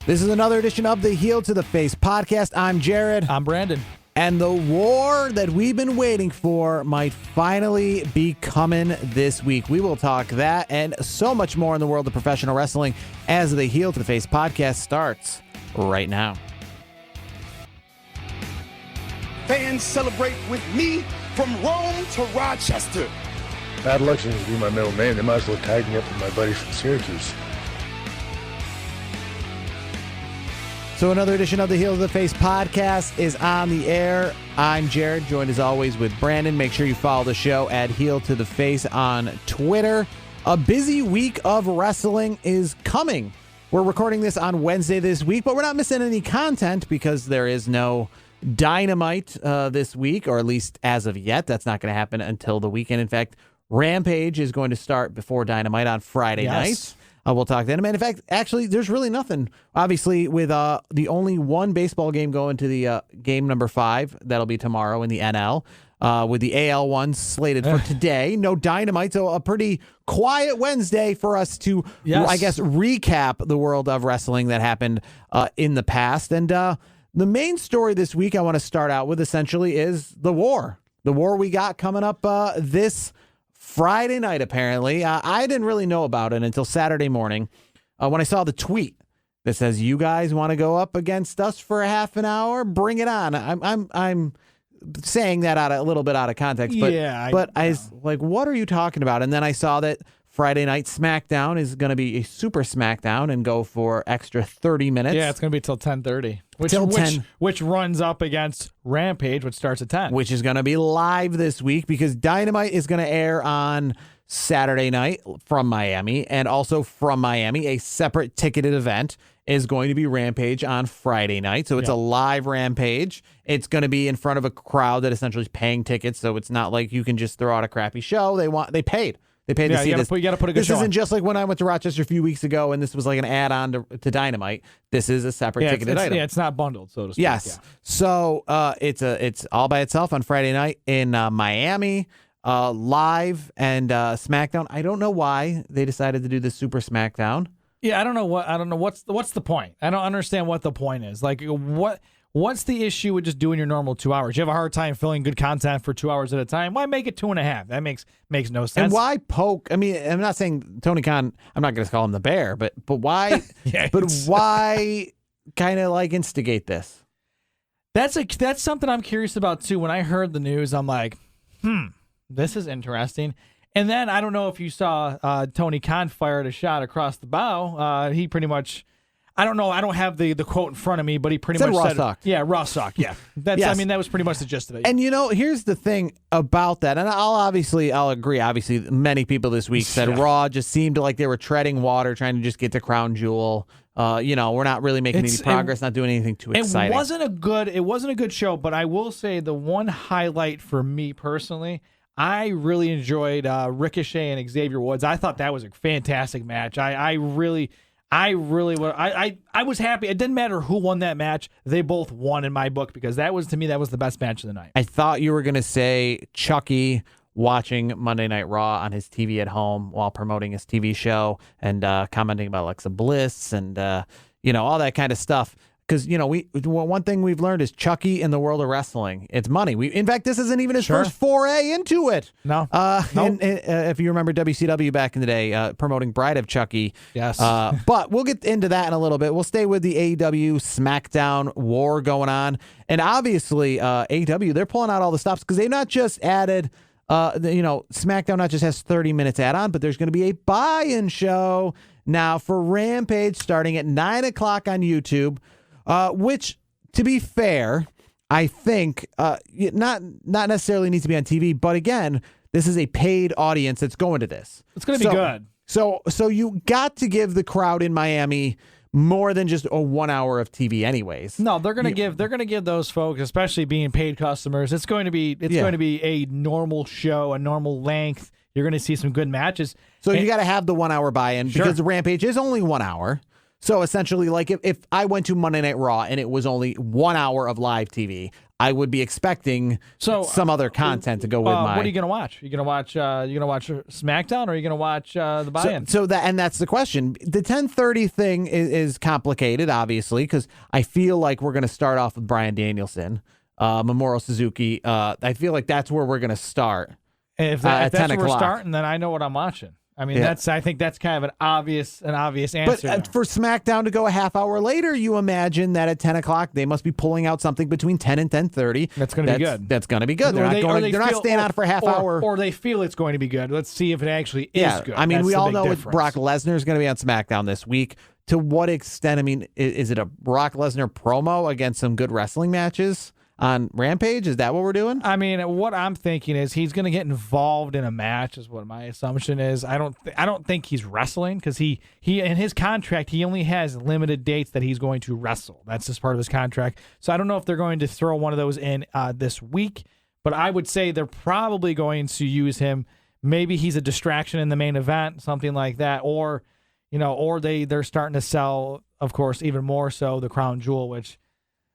This is another edition of the Heel to the Face podcast. I'm Jared. I'm Brandon. And the war that we've been waiting for might finally be coming this week. We will talk that and so much more in the world of professional wrestling as the Heel to the Face podcast starts right now. Fans celebrate with me from Rome to Rochester. Bad luck seems to be my middle name. They might as well tag me up with my buddies from Syracuse. So another edition of the Heel to the Face podcast is on the air. I'm Jared, joined as always with Brandon. Make sure you follow the show at Heel to the Face on Twitter. A busy week of wrestling is coming. We're recording this on Wednesday this week, but we're not missing any content because there is no Dynamite this week, or at least as of yet. That's not going to happen until the weekend. In fact, Rampage is going to start before Dynamite on Friday night. We'll talk then. In fact, actually, there's really nothing. Obviously, with the only one baseball game going to the game number 5, that'll be tomorrow in the NL, with the AL one slated for today. No Dynamite, so a pretty quiet Wednesday for us to, I guess, recap the world of wrestling that happened in the past. And the main story this week I want to start out with essentially is the war. The war we got coming up this Friday night, apparently. I didn't really know about it until Saturday morning when I saw the tweet that says, "You guys want to go up against us for a half an hour? Bring it on." I'm saying that a little bit out of context, but I was like, "What are you talking about?" And then I saw that Friday night Smackdown is going to be a Super Smackdown and go for extra 30 minutes. Yeah, it's going to be till 10:30, which runs up against Rampage, which starts at 10. Which is going to be live this week because Dynamite is going to air on Saturday night from Miami, and also from Miami, a separate ticketed event is going to be Rampage on Friday night. So it's a live Rampage. It's going to be in front of a crowd that essentially is paying tickets, so it's not like you can just throw out a crappy show. They paid. They paid to see this. You got to put a good show on. This isn't just like when I went to Rochester a few weeks ago and this was like an add-on to Dynamite. This is a separate ticketed item. Yeah, it's not bundled, so to speak. Yes. Yeah. So it's all by itself on Friday night in Miami, live, and SmackDown. I don't know why they decided to do this Super SmackDown. Yeah, I don't know what's the point. I don't understand what the point is. Like what's the issue with just doing your normal 2 hours? You have a hard time filling good content for 2 hours at a time. Why make it 2.5? That makes no sense. And why poke? I mean, I'm not saying Tony Khan, I'm not going to call him the bear, but why? Why kind of like instigate this? That's something I'm curious about too. When I heard the news, I'm like, this is interesting. And then I don't know if you saw Tony Khan fired a shot across the bow. He pretty much, I don't know. I don't have the quote in front of me, but he pretty much said, sucked. Yeah, raw suck. Yeah. Yes. I mean, that was pretty much the gist of it. And, here's the thing about that. And I'll agree. Obviously, many people this week said Raw just seemed like they were treading water, trying to just get to Crown Jewel. We're not really making any progress, not doing anything too exciting. It wasn't a good show, but I will say the one highlight for me personally, I really enjoyed Ricochet and Xavier Woods. I thought that was a fantastic match. I really was happy. It didn't matter who won that match. They both won in my book because that was the best match of the night. I thought you were going to say Chucky watching Monday Night Raw on his TV at home while promoting his TV show and commenting about Alexa Bliss and all that kind of stuff. Because, one thing we've learned is Chucky in the world of wrestling, it's money. In fact, this isn't even his first foray into it. No. And if you remember WCW back in the day, promoting Bride of Chucky. Yes. But we'll get into that in a little bit. We'll stay with the AEW Smackdown war going on. And obviously, AEW, they're pulling out all the stops because they've not just added, SmackDown not just has 30 minutes add-on, but there's going to be a buy-in show now for Rampage starting at 9 o'clock on YouTube. Which, to be fair, I think not necessarily needs to be on TV. But again, this is a paid audience that's going to this. It's going to be good. So you got to give the crowd in Miami more than just a 1 hour of TV, anyways. No, they're going to give those folks, especially being paid customers. It's going to be a normal show, a normal length. You're going to see some good matches. So you got to have the 1 hour buy-in because Rampage is only 1 hour. So essentially, like if I went to Monday Night Raw and it was only 1 hour of live TV, I would be expecting some other content to go with my. What are you going to watch? You going to watch? You going to watch SmackDown, or are you going to watch the buy-in? So that's the question. The 10:30 thing is complicated, obviously, because I feel like we're going to start off with Bryan Danielson, Minoru Suzuki. I feel like that's where we're going to start. If that's where we're starting, then I know what I'm watching. I mean, I think that's kind of an obvious answer. But for SmackDown to go a half hour later, you imagine that at 10 o'clock they must be pulling out something between 10 and 10:30. That's going to be good. That's going to be good. They're not staying on for a half hour. Or they feel it's going to be good. Let's see if it actually is good. I mean, that's we all know difference. Brock Lesnar is going to be on SmackDown this week. To what extent? I mean, is it a Brock Lesnar promo against some good wrestling matches on Rampage? Is that what we're doing? I mean, what I'm thinking is he's going to get involved in a match is what my assumption is. I don't think he's wrestling because he in his contract, he only has limited dates that he's going to wrestle. That's just part of his contract. So I don't know if they're going to throw one of those in this week, but I would say they're probably going to use him. Maybe he's a distraction in the main event, something like that, or they're starting to sell, of course, even more so the Crown Jewel, which,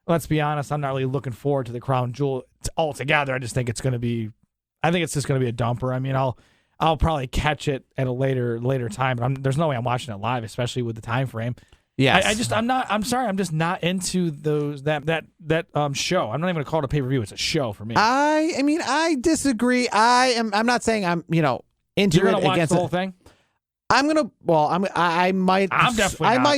let's be honest, I'm not really looking forward to the Crown Jewel altogether. I just think it's just going to be a dumper. I mean, I'll probably catch it at a later time, but there's no way I'm watching it live, especially with the time frame. Yes. I'm sorry, I'm just not into that show. I'm not even going to call it a pay-per-view. It's a show for me. I disagree. I'm not saying I'm, into You're it gonna watch against the whole thing? I might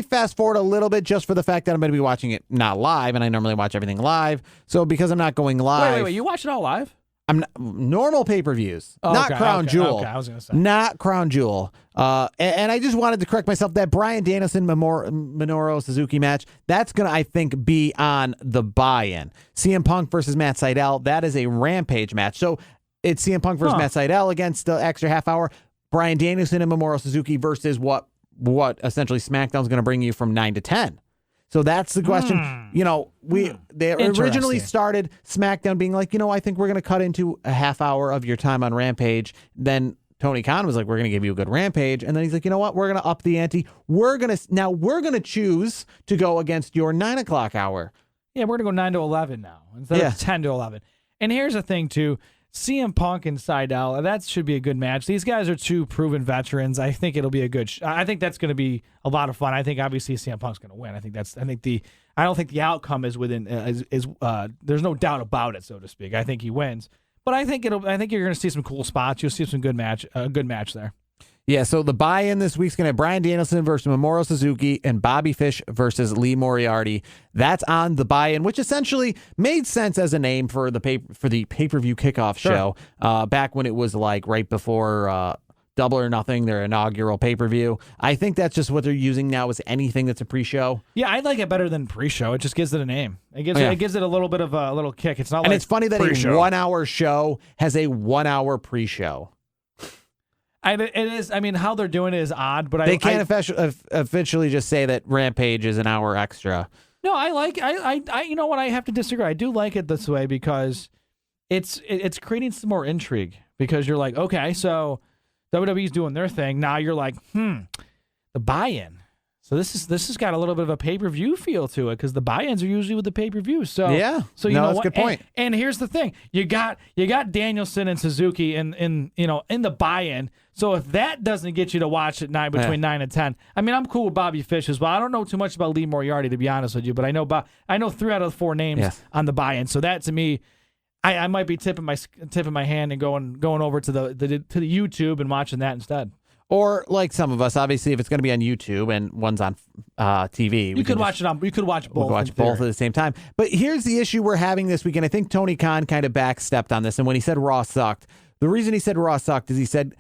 fast forward a little bit just for the fact that I'm going to be watching it not live, and I normally watch everything live. So because I'm not going live. Wait, you watch it all live? I'm normal pay-per-views, not Crown Jewel. Okay, I was going to say. Not Crown Jewel. And I just wanted to correct myself. That Bryan Danielson Minoru Suzuki match, that's going to, I think, be on the buy-in. CM Punk versus Matt Sydal, that is a Rampage match. So it's CM Punk versus Matt Sydal against the extra half hour. Bryan Danielson and Minoru Suzuki versus what essentially SmackDown's going to bring you from 9 to 10. So that's the question. They originally started SmackDown being like, I think we're going to cut into a half hour of your time on Rampage. Then Tony Khan was like, we're going to give you a good Rampage. And then he's like, you know what? We're going to up the ante. We're going to choose to go against your 9 o'clock hour. Yeah, we're going to go 9 to 11 now instead of 10 to 11. And here's the thing, too. CM Punk and Sydal, that should be a good match. These guys are two proven veterans. I think it'll be a good. I think that's going to be a lot of fun. I think obviously CM Punk's going to win. I don't think the outcome is within. There's no doubt about it, so to speak. I think he wins, but I think you're going to see some cool spots. You'll see some good match there. Yeah, so the buy-in this week's going to have Bryan Danielson versus Minoru Suzuki and Bobby Fish versus Lee Moriarty. That's on the buy-in, which essentially made sense as a name for the pay-per-view kickoff show back when it was like right before Double or Nothing, their inaugural pay-per-view. I think that's just what they're using now as anything that's a pre-show. Yeah, I like it better than pre-show. It just gives it a name. It gives it a little bit of a little kick. It's not. And it's funny that pre-show. A 1 hour show has a 1 hour pre-show. It is. I mean, how they're doing it is odd, but they can't officially just say that Rampage is an hour extra. No, I you know what? I have to disagree. I do like it this way because it's creating some more intrigue because you're like, okay, so WWE's doing their thing. Now you're like, the buy-in. So this has got a little bit of a pay-per-view feel to it because the buy-ins are usually with the pay-per-view. So yeah, so you know that's what? A good point. And here's the thing: you got Danielson and Suzuki in the buy-in. So if that doesn't get you to watch at between 9 and 10, I mean, I'm cool with Bobby Fish as well. I don't know too much about Lee Moriarty, to be honest with you, but I know 3 out of the 4 names on the buy-in. So that to me, I might be tipping my hand and going over to the YouTube and watching that instead. Or like some of us, obviously, if it's going to be on YouTube and one's on TV, you could watch both. We could watch both at the same time. But here's the issue we're having this weekend. I think Tony Khan kind of backstepped on this, and when he said Raw sucked, the reason he said Raw sucked is he said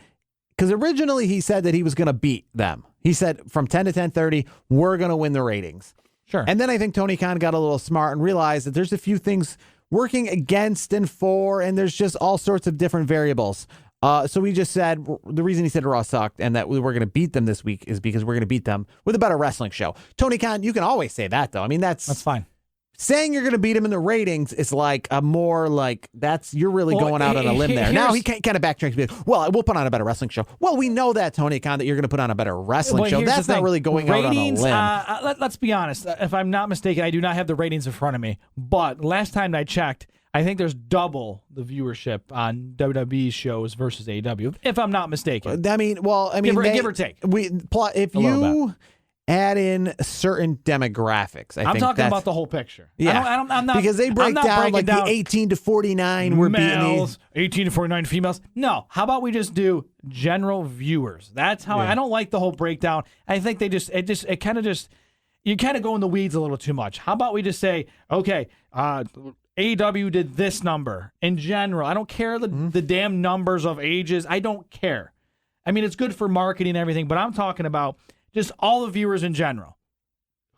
because originally he said that he was going to beat them. He said from 10 to 10:30, we're going to win the ratings. Sure. And then I think Tony Khan got a little smart and realized that there's a few things working against and for, and there's just all sorts of different variables. So we just said the reason he said Raw sucked and that we were going to beat them this week is because we're going to beat them with a better wrestling show. Tony Khan, you can always say that, though. I mean, that's fine. Saying you're going to beat him in the ratings is like a more like you're really going out on a limb there. Now he kind of backtracks. Well, we'll put on a better wrestling show. Well, we know that, Tony Khan, that you're going to put on a better wrestling show. That's not really going out on a limb. Let's be honest. If I'm not mistaken, I do not have the ratings in front of me. But last time I checked, I think there's double the viewership on WWE shows versus AEW, if I'm not mistaken. I mean, give or take. If you add in certain demographics, I'm talking about the whole picture. Yeah, I'm not, because they break down like the 18 to 49 were males, 18 to 49 females. No, how about we just do general viewers? That's how I don't like the whole breakdown. I think it kind of you kind of go in the weeds a little too much. How about we just say, okay, AEW did this number in general. I don't care the damn numbers of ages. I don't care. I mean, it's good for marketing and everything, but I'm talking about just all the viewers in general.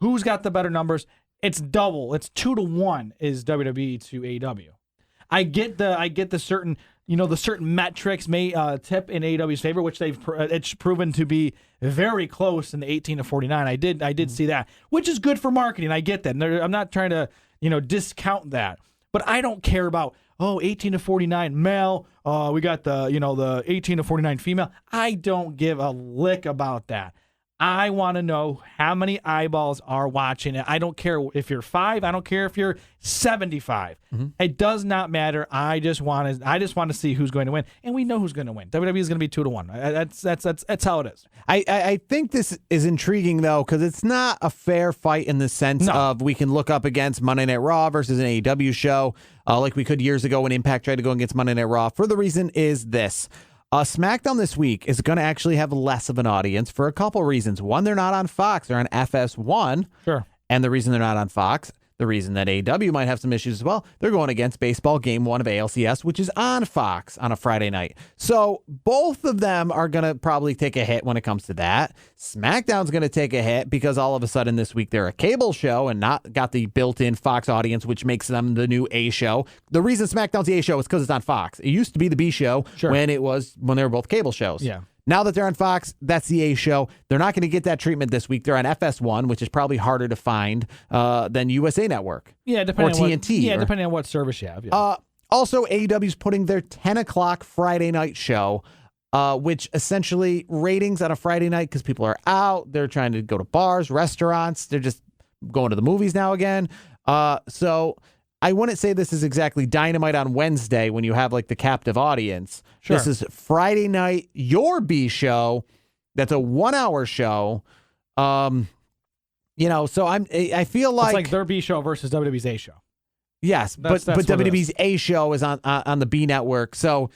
Who's got the better numbers? It's double. It's 2-1 is WWE to AEW. I get the certain, the certain metrics may tip in AEW's favor, which it's proven to be very close in the 18 to 49. I did see that, which is good for marketing. I get that. I'm not trying to, discount that. But I don't care about, 18 to 49 male. We got the 18 to 49 female. I don't give a lick about that. I want to know how many eyeballs are watching it. I don't care if you're 5. I don't care if you're 75. It does not matter. I just want to see who's going to win, and we know who's going to win. WWE is going to be 2-1. That's how it is. I think this is intriguing though, because it's not a fair fight in the sense of we can look up against Monday Night Raw versus an AEW show, like we could years ago when Impact tried to go against Monday Night Raw. For the reason is this. SmackDown this week is going to actually have less of an audience for a couple reasons. One, they're not on Fox. They're on FS1. Sure. And the reason they're not on Fox, the reason that AEW might have some issues as well, they're going against baseball game 1 of ALCS, which is on Fox on a Friday night. So both of them are going to probably take a hit when it comes to that. SmackDown's going to take a hit because all of a sudden this week they're a cable show and not got the built-in Fox audience, which makes them the new A show. The reason SmackDown's the A show is because it's on Fox. It used to be the B show when they were both cable shows. Yeah. Now that they're on Fox, that's the A show. They're not going to get that treatment this week. They're on FS1, which is probably harder to find than USA Network. Yeah, depending or TNT. Depending on what service you have. Yeah. Also, AEW's putting their 10 o'clock Friday night show, which essentially ratings on a Friday night because people are out. They're trying to go to bars, restaurants. They're just going to the movies now again. So I wouldn't say this is exactly Dynamite on Wednesday when you have like the captive audience. Sure. This is Friday night, your B show. That's a 1-hour show. So I feel like it's like their B show versus WWE's A show. Yes, That's but WWE's A show is on the B network. So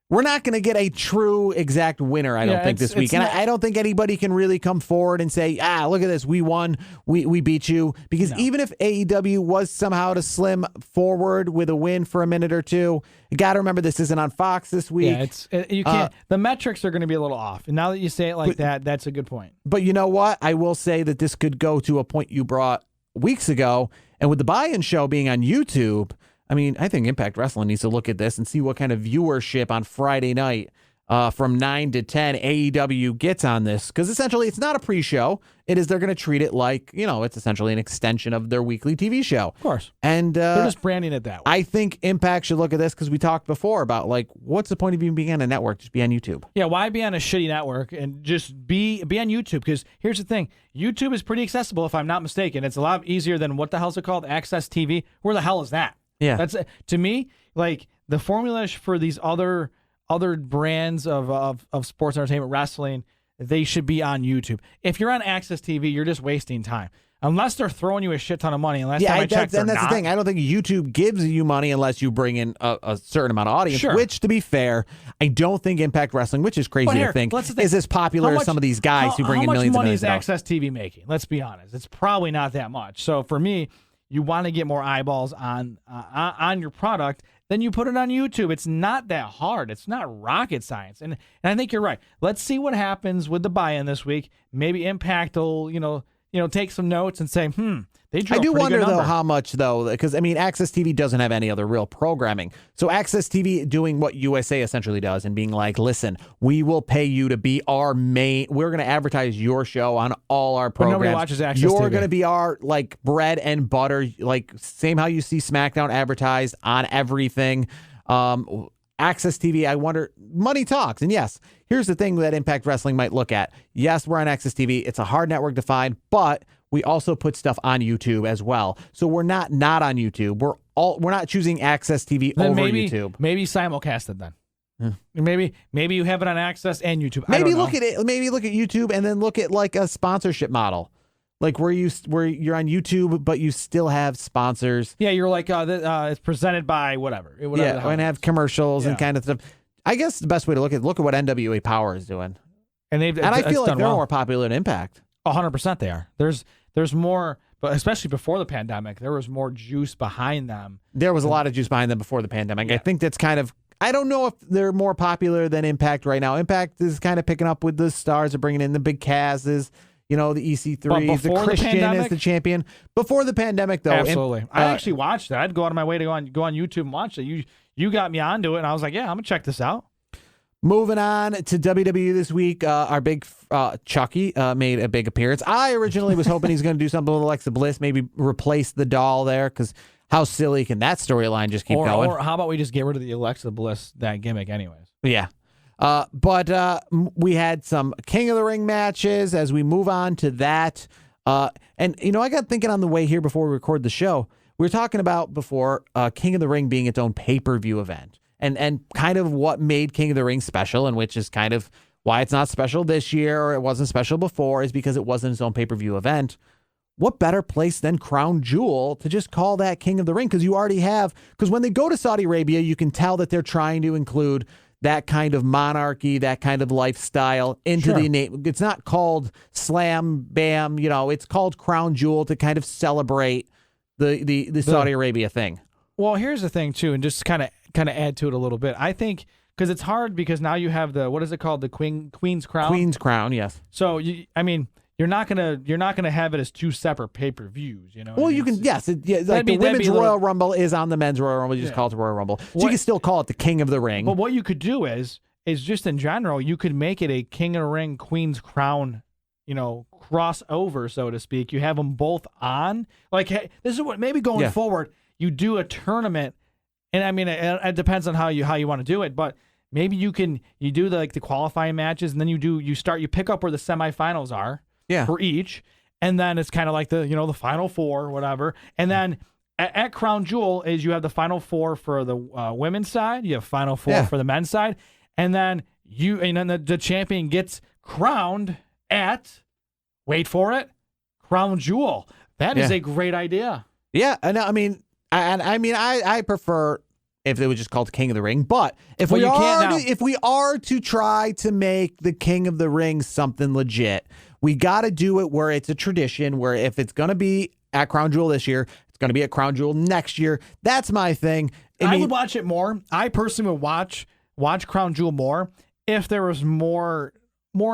we're not going to get a true exact winner, I don't think, this week. And I don't think anybody can really come forward and say, look at this, we won, we beat you. Because even if AEW was somehow to slim forward with a win for a minute or two, you got to remember this isn't on Fox this week. Yeah, you can't. The metrics are going to be a little off. And now that you say it like that, that's a good point. But you know what? I will say that this could go to a point you brought weeks ago. And with the buy-in show being on YouTube, I mean, I think Impact Wrestling needs to look at this and see what kind of viewership on Friday night from 9 to 10 AEW gets on this. Because essentially, it's not a pre-show. It is, they're going to treat it like, it's essentially an extension of their weekly TV show. Of course. And they're just branding it that way. I think Impact should look at this because we talked before about, like, what's the point of even being on a network? Just be on YouTube. Yeah, why be on a shitty network and just be on YouTube? Because here's the thing. YouTube is pretty accessible, if I'm not mistaken. It's a lot easier than, what the hell is it called? Access TV? Where the hell is that? Yeah, that's to me like the formula for these other brands of sports entertainment wrestling. They should be on YouTube. If you're on Access TV, you're just wasting time. Unless they're throwing you a shit ton of money. Unless I checked, and that's the thing. I don't think YouTube gives you money unless you bring in a certain amount of audience. Sure. Which, to be fair, I don't think Impact Wrestling, which is crazy to think, is as popular as some of these guys who bring in millions How much money of is Access TV making? Let's be honest. It's probably not that much. So for me, you want to get more eyeballs on your product, then you put it on YouTube. It's not that hard. It's not rocket science. And I think you're right. Let's see what happens with the buy-in this week. Maybe Impact will, take some notes and say, they drew I do wonder, though, how much, though, because, Access TV doesn't have any other real programming. So Access TV doing what USA essentially does and being like, listen, we will pay you to be our main, we're going to advertise your show on all our programs. But nobody watches Access TV. You're going to be our, like, bread and butter, like, same how you see SmackDown advertised on everything. Access TV, I wonder, money talks. And yes, here's the thing that Impact Wrestling might look at. Yes, we're on Access TV. It's a hard network to find, but we also put stuff on YouTube as well. So we're not on YouTube. We're not choosing Access TV then over maybe, YouTube. Maybe simulcast it then. Maybe you have it on Access and YouTube. Maybe look at it. Maybe look at YouTube and then look at like a sponsorship model, like where you're on YouTube but you still have sponsors. Yeah, you're like it's presented by whatever. Yeah, and have commercials and kind of stuff. I guess the best way to look at what NWA Power is doing, and I feel like they're more popular than Impact. 100% they are. There's more, but especially before the pandemic, there was more juice behind them. There was a lot of juice behind them before the pandemic. Yeah. I think that's kind of. I don't know if they're more popular than Impact right now. Impact is kind of picking up with the stars of bringing in the big Cazzes, the EC3s, the Christian is the champion. Before the pandemic, though. Absolutely. I actually watched it. I'd go out of my way to go on YouTube and watch it. You got me onto it, and I was like, yeah, I'm going to check this out. Moving on to WWE this week, our big Chucky made a big appearance. I originally was hoping he's going to do something with Alexa Bliss, maybe replace the doll there, because how silly can that storyline just keep going? Or how about we just get rid of the Alexa Bliss, that gimmick anyways? Yeah. But we had some King of the Ring matches as we move on to that. And, I got thinking on the way here before we record the show, we were talking about before King of the Ring being its own pay-per-view event and kind of what made King of the Ring special, and which is kind of why it's not special this year or it wasn't special before, is because it wasn't its own pay-per-view event. What better place than Crown Jewel to just call that King of the Ring? Because you already have, because when they go to Saudi Arabia, you can tell that they're trying to include that kind of monarchy, that kind of lifestyle into the name. It's not called Slam Bam, it's called Crown Jewel to kind of celebrate the Saudi Arabia thing. Well, here's the thing too, and just kind of add to it a little bit. I think because it's hard because now you have what is it called, the Queens Crown? Queens Crown, yes. So you're not gonna have it as two separate pay-per-views, Well, you can, yes. Like the Women's Royal Rumble is on the Men's Royal Rumble. You just call it the Royal Rumble. So you can still call it the King of the Ring. But what you could do is just in general, you could make it a King of the Ring, Queen's Crown, crossover, so to speak. You have them both on. Like, hey, this is what maybe going forward, you do a tournament, and it depends on how you want to do it, but maybe you do the qualifying matches, and then you pick up where the semifinals are. Yeah. For each, and then it's kind of like the final four or whatever, and then at Crown Jewel is you have the final four for the women's side, you have final four for the men's side, and then the champion gets crowned at, wait for it, Crown Jewel. That is a great idea. Yeah, and I prefer if it was just called King of the Ring, but if we are to try to make the King of the Ring something legit, we got to do it where it's a tradition, where if it's going to be at Crown Jewel this year, it's going to be at Crown Jewel next year. That's my thing. I would watch it more. I personally would watch Crown Jewel more if there was more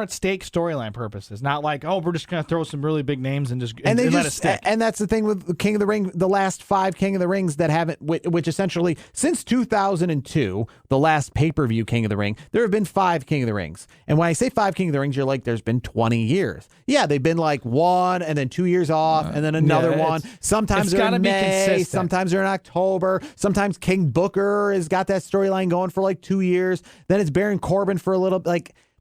at stake storyline purposes, not like, we're just going to throw some really big names and let it stick. And that's the thing with King of the Ring, the last 5 King of the Rings that haven't, which essentially since 2002, the last pay-per-view King of the Ring, there have been 5 King of the Rings. And when I say 5 King of the Rings, you're like, there's been 20 years. Yeah, they've been like 1 and then 2 years off and then another one. Sometimes they're in May, sometimes they're in October. Sometimes King Booker has got that storyline going for like 2 years. Then it's Baron Corbin for a little,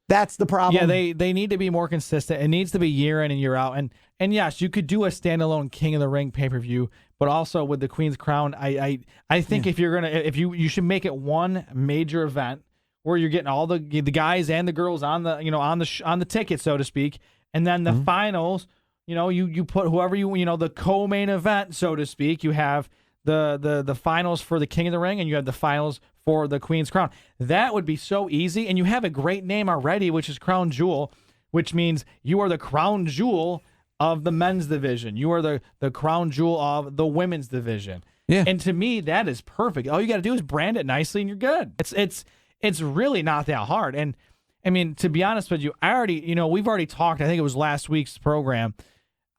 that's the problem. Yeah, they need to be more consistent. It needs to be year in and year out. And yes, you could do a standalone King of the Ring pay-per-view, but also with the Queen's Crown, I think if you should make it one major event where you're getting all the guys and the girls on the ticket, so to speak, and then the finals, you put whoever the co-main event, so to speak. You have the finals for the King of the Ring, and you have the finals for the Queen's Crown. That would be so easy, and you have a great name already, which is Crown Jewel, which means you are the Crown Jewel of the men's division. You are the Crown Jewel of the women's division. Yeah. And to me, that is perfect. All you got to do is brand it nicely, and you're good. It's really not that hard. And to be honest with you, we've already talked. I think it was last week's program.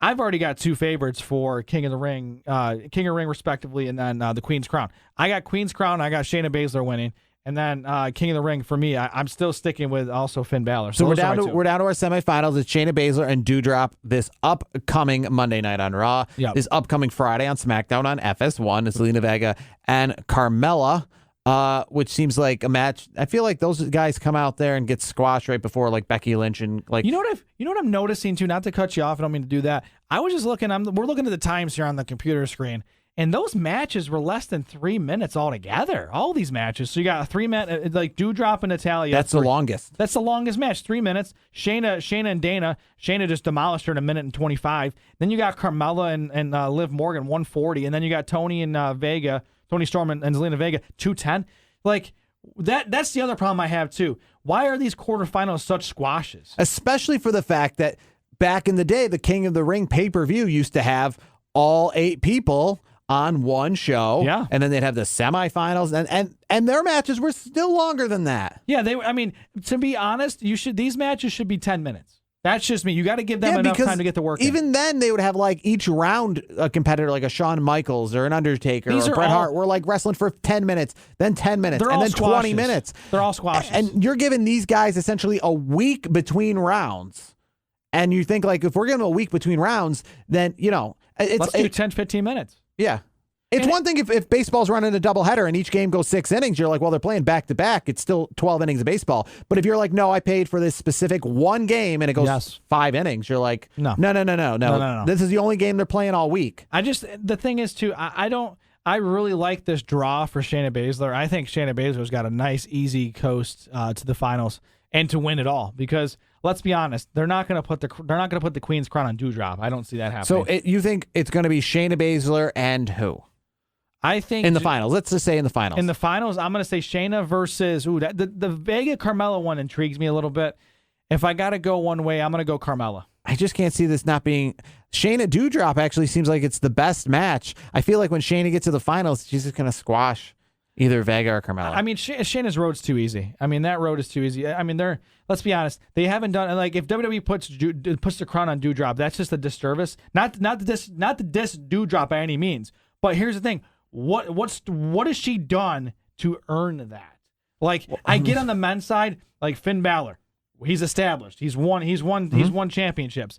I've already got 2 favorites for King of the Ring respectively, and then the Queen's Crown. I got Queen's Crown. I got Shayna Baszler winning, and then King of the Ring for me. I'm still sticking with also Finn Balor. So we're down to our semifinals. It's Shayna Baszler and Doudrop this upcoming Monday night on Raw. Yep. This upcoming Friday on SmackDown on FS1. It's Zelina Vega and Carmella. which seems like a match. I feel like those guys come out there and get squashed right before like Becky Lynch and like. You know what I'm noticing too. Not to cut you off, I don't mean to do that. I was just looking. We're looking at the times here on the computer screen, and those matches were less than 3 minutes altogether. All these matches. So you got a 3 minute like Doudrop and Natalia. That's the longest. That's the longest match. 3 minutes. Shayna and Dana. Shayna just demolished her in 1:25. Then you got Carmella and Liv Morgan 1:40, and then you got Tony and Vega. Tony Storm and Zelina Vega, 2:10. Like, that's the other problem I have, too. Why are these quarterfinals such squashes? Especially for the fact that back in the day, the King of the Ring pay-per-view used to have all 8 people on one show. Yeah. And then they'd have the semifinals, and their matches were still longer than that. Yeah, to be honest, these matches should be 10 minutes. That's just me. You got to give them enough time to get the work in. Even then, they would have like each round a competitor, like a Shawn Michaels or an Undertaker or Bret Hart. We're like wrestling for 10 minutes, then 10 minutes, and then 20 minutes. They're all squashes. And you're giving these guys essentially a week between rounds. And you think like if we're giving them a week between rounds, then let's do 10, 15 minutes. Yeah. It's one thing if baseball's running a doubleheader and each game goes 6 innings, you're like, well, they're playing back-to-back. It's still 12 innings of baseball. But if you're like, no, I paid for this specific one game and it goes 5 innings, you're like, no. This is the only game they're playing all week. The thing is, too, I really like this draw for Shayna Baszler. I think Shayna Baszler's got a nice, easy coast to the finals and to win it all because let's be honest, they're not going to put the Queens Crown on Doudrop. I don't see that happening. So you think it's going to be Shayna Baszler and who? I think in the finals. Let's just say in the finals. In the finals, I'm going to say Shayna versus the Vega Carmella one intrigues me a little bit. If I got to go one way, I'm going to go Carmella. I just can't see this not being Shayna Doudrop. Actually, seems like it's the best match. I feel like when Shayna gets to the finals, she's just going to squash either Vega or Carmella. I mean, Shayna's road's too easy. I mean, that road is too easy. I mean, let's be honest, they haven't done like if WWE puts the crown on Doudrop, that's just a disservice. Not the diss Doudrop by any means. But here's the thing. What has she done to earn that? Like, I get on the men's side, like Finn Balor, he's established. He's won championships.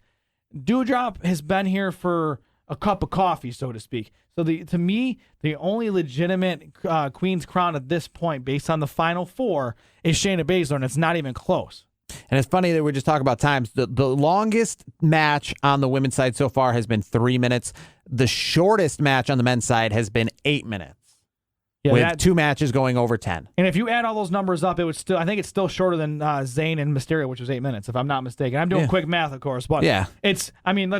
Doudrop has been here for a cup of coffee, so to speak. So to me, the only legitimate Queen's Crown at this point, based on the Final Four, is Shayna Baszler, and it's not even close. And it's funny that we're just talking about times. The longest match on the women's side so far has been 3 minutes. The shortest match on the men's side has been 8 minutes. Yeah, with 2 matches going over 10. And if you add all those numbers up, I think it's still shorter than Zayn and Mysterio, which was 8 minutes, if I'm not mistaken. I'm doing quick math, of course, but let's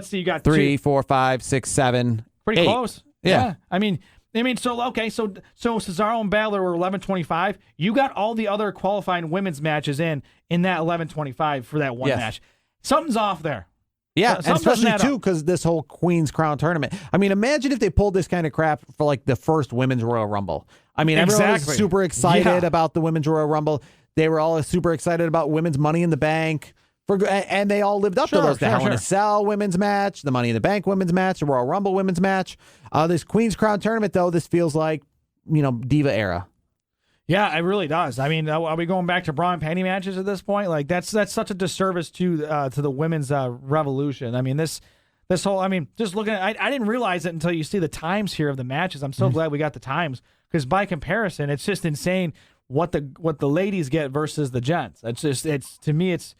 see, you got 3, 4, 5, 6, 7, pretty 8. close. Yeah. I mean, so Cesaro and Balor were 11:25. You got all the other qualifying women's matches in that 11:25 for that one match. Something's off there. Yeah, and especially too because this whole Queen's Crown tournament. I mean, imagine if they pulled this kind of crap for like the first Women's Royal Rumble. I mean, everyone was super excited about the Women's Royal Rumble. They were all super excited about Women's Money in the Bank. And they all lived up to those. The Hell in a Cell women's match, the Money in the Bank women's match, the Royal Rumble women's match. This Queen's Crown tournament, though, this feels like, Diva era. Yeah, it really does. I mean, are we going back to bra and panty matches at this point? Like that's such a disservice to the women's revolution. I mean, this whole. I mean, just looking at, I didn't realize it until you see the times here of the matches. I'm so glad we got the times because by comparison, it's just insane what the ladies get versus the gents. It's to me, it's.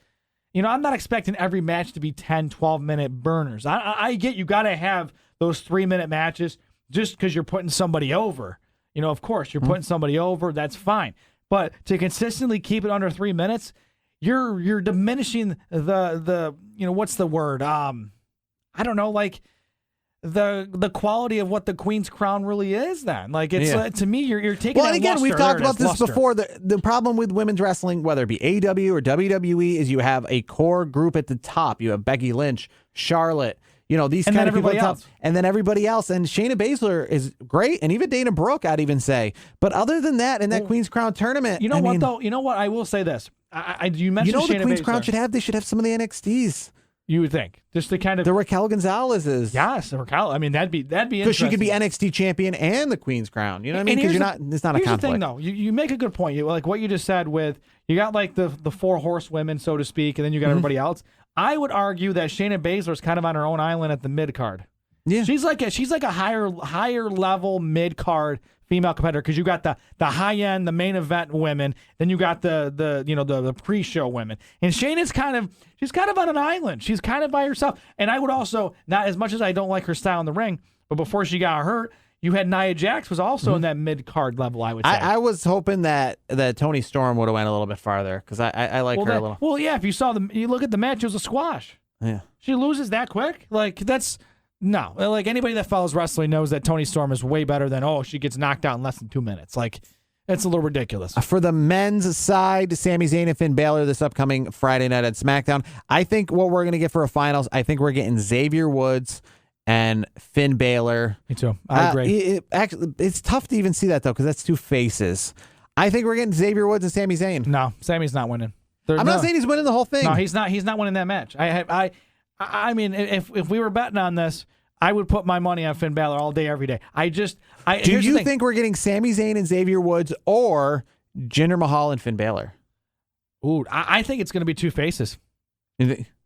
I'm not expecting every match to be 10, 12-minute burners. I get you got to have those 3-minute matches just because you're putting somebody over. Of course, you're putting somebody over. That's fine. But to consistently keep it under 3 minutes, you're diminishing the what's the word? I don't know, like the quality of what the Queen's Crown really is. Then, like it's to me, you're taking. Well, and again, we've talked about this before. The problem with women's wrestling, whether it be AEW or WWE, is you have a core group at the top. You have Becky Lynch, Charlotte. These kind of people at the top, and then everybody else. And Shayna Baszler is great, and even Dana Brooke, I'd even say. But other than that, in that Queen's Crown tournament, what though? You know what? I will say this. You mentioned the Shayna Queen's Baszler. Crown should have some of the NXTs. You would think just the kind of the Raquel Gonzalez's. Yes, Raquel. I mean, that'd be interesting because she could be NXT champion and the Queen's Crown. You know what I mean? Because it's not a conflict. Here's the thing, though. You make a good point. Like what you just said with you got like the 4 horsewomen, so to speak, and then you got everybody else. I would argue that Shayna Baszler is kind of on her own island at the mid card. Yeah, she's like a higher level mid card female competitor because you got the high end, the main event women, then you got the pre-show women. And Shayna's she's kind of on an island. She's kind of by herself. And I would also, not as much as I don't like her style in the ring, but before she got hurt, you had Nia Jax was also in that mid-card level, I would say. I was hoping that Toni Storm would have went a little bit farther because I like her a little. Well, yeah, if you look at the match, it was a squash. Yeah. She loses that quick? No. Like, anybody that follows wrestling knows that Toni Storm is way better than, she gets knocked out in less than 2 minutes. Like, it's a little ridiculous. For the men's side, Sami Zayn and Finn Balor this upcoming Friday night at SmackDown. I think what we're going to get for a finals, I think we're getting Xavier Woods and Finn Balor. Me too. I agree. It's tough to even see that, though, because that's two faces. I think we're getting Xavier Woods and Sami Zayn. No, Sami's not winning. I'm not saying he's winning the whole thing. No, he's not. He's not winning that match. I mean, if we were betting on this, I would put my money on Finn Balor all day, every day. Do you think we're getting Sami Zayn and Xavier Woods or Jinder Mahal and Finn Balor? Ooh, I think it's going to be two faces.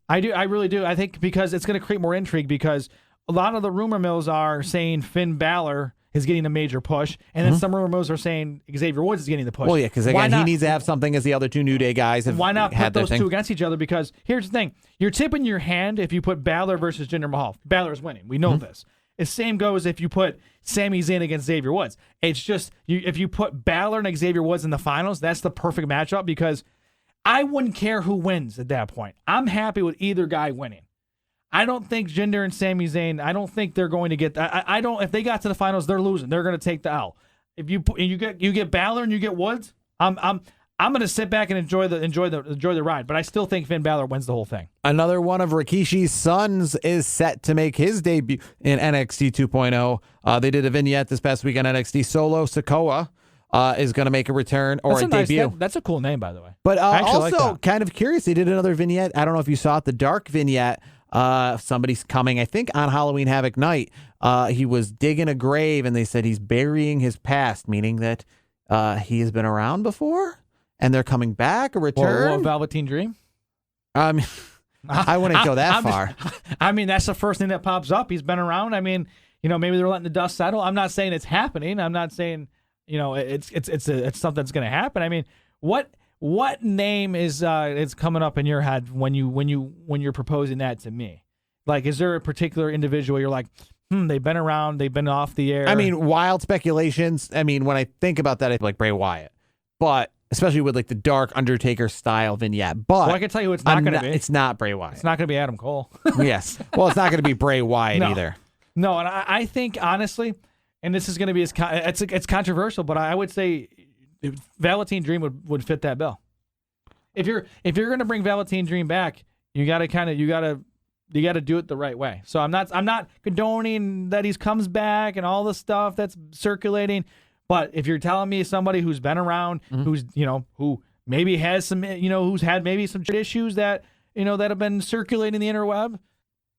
I do. I really do. I think because it's going to create more intrigue because a lot of the rumor mills are saying Finn Balor is getting a major push, and then some rumor mills are saying Xavier Woods is getting the push. Well, yeah, because again, he needs to have something as the other two New Day guys have. Why not put those two against each other? Because here's the thing: you're tipping your hand if you put Balor versus Jinder Mahal. Balor is winning. We know this. The same goes if you put Sami Zayn against Xavier Woods. It's just if you put Balor and Xavier Woods in the finals, that's the perfect matchup because I wouldn't care who wins at that point. I'm happy with either guy winning. I don't think Jinder and Sami Zayn, I don't think they're going to get I don't if they got to the finals, they're losing. They're going to take the L. If you get Balor and you get Woods, I'm going to sit back and enjoy the ride, but I still think Finn Balor wins the whole thing. Another one of Rikishi's sons is set to make his debut in NXT 2.0. They did a vignette this past week on NXT. Solo Sikoa is going to make a return or debut. That's a cool name, by the way. But also kind of curious, they did another vignette. I don't know if you saw it, the dark vignette. Somebody's coming, I think, on Halloween Havoc night. He was digging a grave, and they said he's burying his past, meaning that he has been around before, and they're coming back, a return. Well, Velveteen Dream? I wouldn't go that far. I mean, that's the first thing that pops up. He's been around. I mean, maybe they're letting the dust settle. I'm not saying it's happening. I'm not saying, it's something that's going to happen. I mean, what name is coming up in your head when you're proposing that to me? Like, is there a particular individual you're like, they've been around, they've been off the air? I mean, wild speculations. I mean, when I think about that, I feel like Bray Wyatt, but especially with like the dark Undertaker style vignette. But I can tell you, it's not going to be. It's not Bray Wyatt. It's not going to be Adam Cole. Yes. Well, it's not going to be Bray Wyatt either. No, and I think honestly, and this is going to be it's controversial, but I would say Velveteen Dream would fit that bill. If you're going to bring Velveteen Dream back, you got to do it the right way. So I'm not condoning that he comes back and all the stuff that's circulating, but if you're telling me somebody who's been around, who's who maybe has some who's had maybe some issues that that have been circulating the interweb,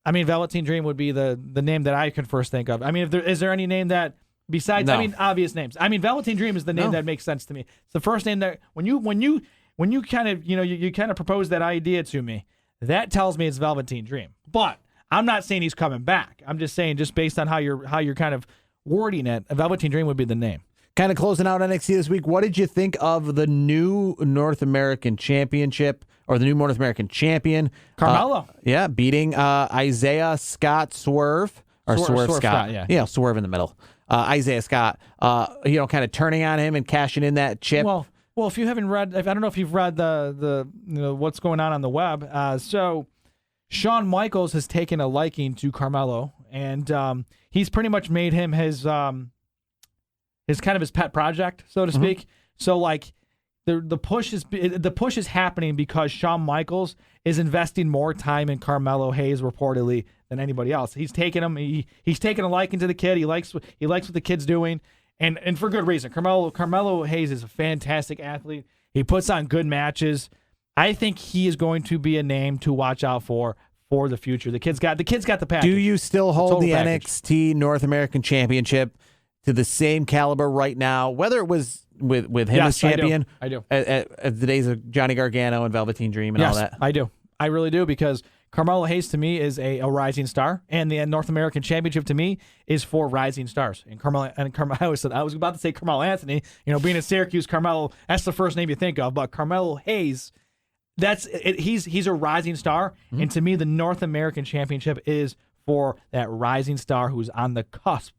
I mean Velveteen Dream would be the name that I could first think of. I mean, is there any name that besides obvious names? I mean Velveteen Dream is the name that makes sense to me. It's the first name that when you kind of you kind of propose that idea to me, that tells me it's Velveteen Dream. But I'm not saying he's coming back. I'm just saying just based on how you're kind of wording it, Velveteen Dream would be the name. Kind of closing out NXT this week, what did you think of the new North American Championship or the new North American champion? Carmelo. Beating Isaiah Scott Swerve. Or Swerve Scott. Yeah, Swerve in the middle. Isaiah Scott, kind of turning on him and cashing in that chip. Well, if you haven't read, I don't know if you've read the what's going on the web. So Shawn Michaels has taken a liking to Carmelo, and he's pretty much made him his kind of his pet project, so to speak. So like the push is happening because Shawn Michaels is investing more time in Carmelo Hayes reportedly than anybody else. He's taken him. He's taken a liking to the kid. He likes what the kid's doing. And for good reason. Carmelo Hayes is a fantastic athlete. He puts on good matches. I think he is going to be a name to watch out for the future. The kid's got the package. Do you still hold the package. NXT North American Championship to the same caliber right now, whether it was with him as champion? I do. At the days of Johnny Gargano and Velveteen Dream and all that? I do. I really do, because Carmelo Hayes to me is a rising star, and the North American Championship to me is for rising stars. And Carmelo, I always said, I was about to say Carmelo Anthony, being in Syracuse, Carmelo, that's the first name you think of, but Carmelo Hayes, that's it, he's a rising star, and to me the North American Championship is for that rising star who's on the cusp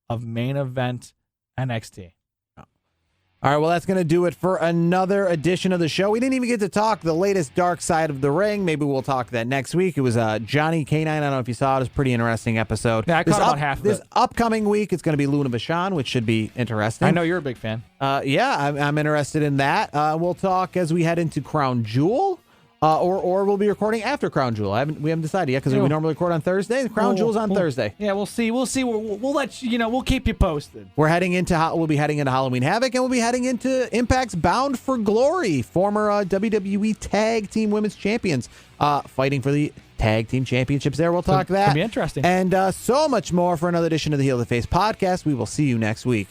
of main event NXT. All right, well, that's going to do it for another edition of the show. We didn't even get to talk the latest Dark Side of the Ring. Maybe we'll talk that next week. It was Johnny K9. I don't know if you saw it. It was a pretty interesting episode. Yeah, I caught about half of it. This upcoming week, it's going to be Luna Vachon, which should be interesting. I know you're a big fan. Yeah, I'm interested in that. We'll talk as we head into Crown Jewel. Or we'll be recording after Crown Jewel. We haven't decided yet, because we normally record on Thursday. Crown Jewel's on Thursday. Yeah, we'll see. We'll let you. We'll keep you posted. We'll be heading into Halloween Havoc, and we'll be heading into Impact's Bound for Glory. Former WWE Tag Team Women's Champions fighting for the Tag Team Championships. There, we'll talk that. It'll be interesting. And so much more for another edition of the Heel to Face podcast. We will see you next week.